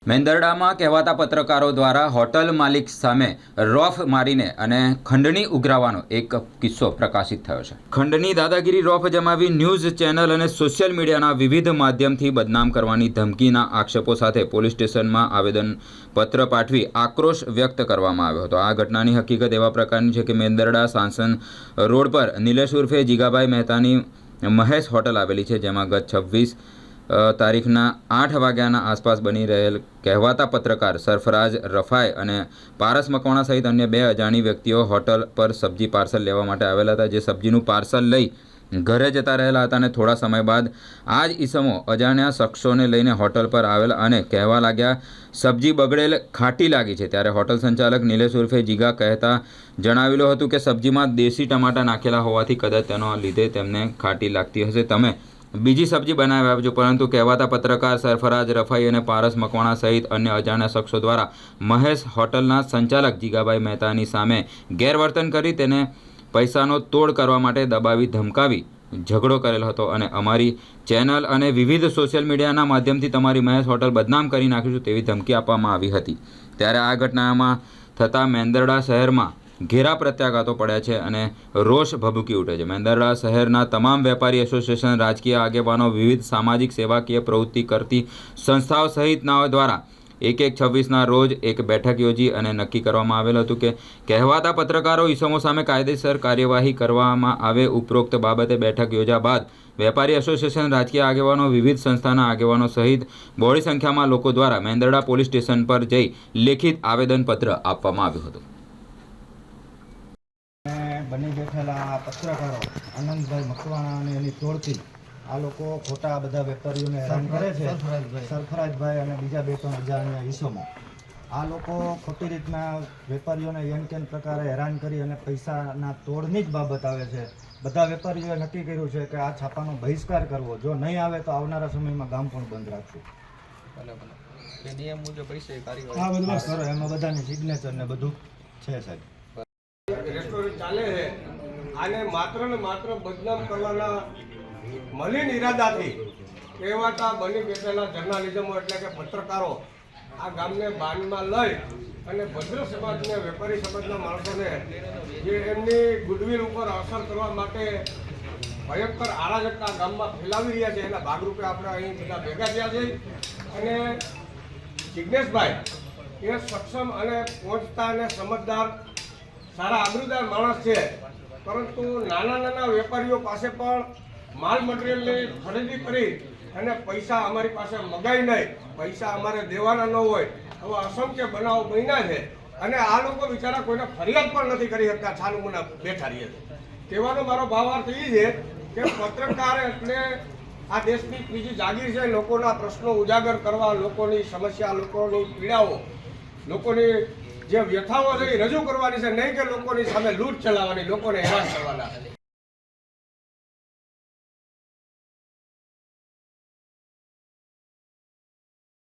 મેંદરડામાં કહેવાતા પત્રકારો દ્વારા હોટલ માલિક સામે રોફ મારીને અને ખંડણી ઉઘરાવવાનો એક કિસ્સો પ્રકાશિત થયો છે। ખંડણી દાદાગીરી રોફ જમાવી ન્યૂઝ ચેનલ અને સોશિયલ મીડિયાના વિવિધ માધ્યમથી બદનામ કરવાની ધમકીના આક્ષેપો સાથે પોલીસ સ્ટેશનમાં આવેદનપત્ર પાઠવી આક્રોશ વ્યક્ત કરવામાં આવ્યો હતો। આ ઘટનાની હકીકત એવા પ્રકારની છે કે મેંદરડા સાંસણ રોડ પર નિલેશ ઉર્ફે જીગાભાઈ મહેતાની મહેશ હોટલ આવેલી છે, જેમાં ગત 26 તારીખના 8 વાગ્યાના આસપાસ બની રહેલ કહેવાતા પત્રકાર સરફરાજ રફાઈ અને પારસ મકવાણા સહિત અન્ય 2 અજાણી વ્યક્તિઓ હોટલ પર સબ્જી પાર્સલ લેવા માટે આવેલા હતા, જે સબ્જીનું પાર્સલ લઈ ઘરે જતા રહેલા હતા અને થોડા સમય બાદ આ જ ઈસમો અજાણ્યા શખ્સોને લઈને હોટલ પર આવેલા અને કહેવા લાગ્યા સબ્જી બગડેલ ખાટી લાગી છે। ત્યારે હોટલ સંચાલક નિલેશ ઉર્ફે જીગા કહેતા જણાવેલું હતું કે સબ્જીમાં દેશી ટમાટા નાખેલા હોવાથી કદાચ તેનો લીધે તેમને ખાટી લાગતી હશે, તમે બીજી સબ્જી બનાવી આપજો। પરંતુ કહેવાતા પત્રકાર સરફરાજ રફાઈ અને પારસ મકવાણા સહિત અન્ય અજાણ્યા શખ્સો દ્વારા મહેશ હોટલના સંચાલક જીગાભાઈ મહેતાની સામે ગેરવર્તન કરી તેને પૈસાનો તોડ કરવા માટે દબાવી ધમકાવી ઝઘડો કરેલ હતો અને અમારી ચેનલ અને વિવિધ સોશિયલ મીડિયાના માધ્યમથી તમારી મહેશ હોટલ બદનામ કરી નાખીશું તેવી ધમકી આપવામાં આવી હતી। ત્યારે આ ઘટનામાં થતાં મેંદરડા શહેરમાં ઘેરા પ્રત્યાઘાતો પડ્યા છે અને રોષ ભભૂકી ઉઠે છે। મેંદરડા શહેરના તમામ વેપારી એસોસિએશન, રાજકીય આગેવાનો, વિવિધ સામાજિક સેવાકીય પ્રવૃત્તિ કરતી સંસ્થાઓ સહિતનાઓ દ્વારા 1/1/26ના રોજ એક બેઠક યોજી અને નક્કી કરવામાં આવેલ હતું કે કહેવાતા પત્રકારો ઈસમો સામે કાયદેસર કાર્યવાહી કરવામાં આવે। ઉપરોક્ત બાબતે બેઠક યોજ્યા બાદ વેપારી એસોસિએશન, રાજકીય આગેવાનો, વિવિધ સંસ્થાના આગેવાનો સહિત બહોળી સંખ્યામાં લોકો દ્વારા મેંદરડા પોલીસ સ્ટેશન પર જઈ લેખિત આવેદનપત્ર આપવામાં આવ્યું હતું। બની બેઠેલા પત્રકારો આનંદભાઈ મકવાણા અને એની ટોળકી આ લોકો ખોટા બધા વેપારીઓને હેરાન કરે છે। સરફરાજભાઈ અને બીજા 2-3 અજાણ્યા ઈસમો આ લોકો ખોટી રીતના વેપારીઓને એમ કેમ પ્રકારે હેરાન કરી અને પૈસાના તોડની જ બાબત આવે છે। બધા વેપારીઓએ નક્કી કર્યું છે કે આ છાપાનો બહિષ્કાર કરવો, જો નહીં આવે તો આવનારા સમયમાં ગામ પણ બંધ રાખશું। નિયમ મુજબ પૈસા આ બધું કરો, એમાં બધાની સિગ્નેચર ને બધું છે સાહેબ। રેસ્ટોરન્ટ ચાલે છે, આને માત્ર ને માત્ર બદનામ કરવાના મલિન ઈરાદાથી કહેવાતા બની બેઠેલા જર્નાલિઝમો એટલે કે પત્રકારો આ ગામને બાનમાં લઈ અને ભદ્ર સમાજને, વેપારી સમાજના માણસોને જે એમની ગુડવિલ ઉપર અસર કરવા માટે ભયંકર અરાજકતા ગામમાં ફેલાવી રહ્યા છે, એના ભાગરૂપે આપણે અહીં બધા ભેગા થયા છે। અને જિજ્ઞેશભાઈ એ સક્ષમ અને પહોંચતા અને સમજદાર સારા આબરૂદાર માણસ છે, પરંતુ નાના વેપારીઓ પાસે પણ માલ મટીરિયલની ખરીદી કરી અને પૈસા અમારી પાસે મગાઈ નહીં, પૈસા અમારે દેવાના ન હોય, આવા અસંખ્ય બનાવો બન્યા છે। અને આ લોકો બિચારા કોઈને ફરિયાદ પણ નથી કરી શકતા, છાનુમુના બેઠા રહીએ છે। કહેવાનો મારો ભાવાર્થ એ છે કે પત્રકાર એટલે આ દેશની ત્રીજી જાગીર છે। લોકોના પ્રશ્નો ઉજાગર કરવા, લોકોની સમસ્યા, લોકોની પીડાઓ, લોકોની જે વ્યથાઓ છે એ રજૂ કરવાની છે, નહીં કે લોકોની સામે લૂંટ ચલાવવાની, લોકોને હેરાન કરવાના।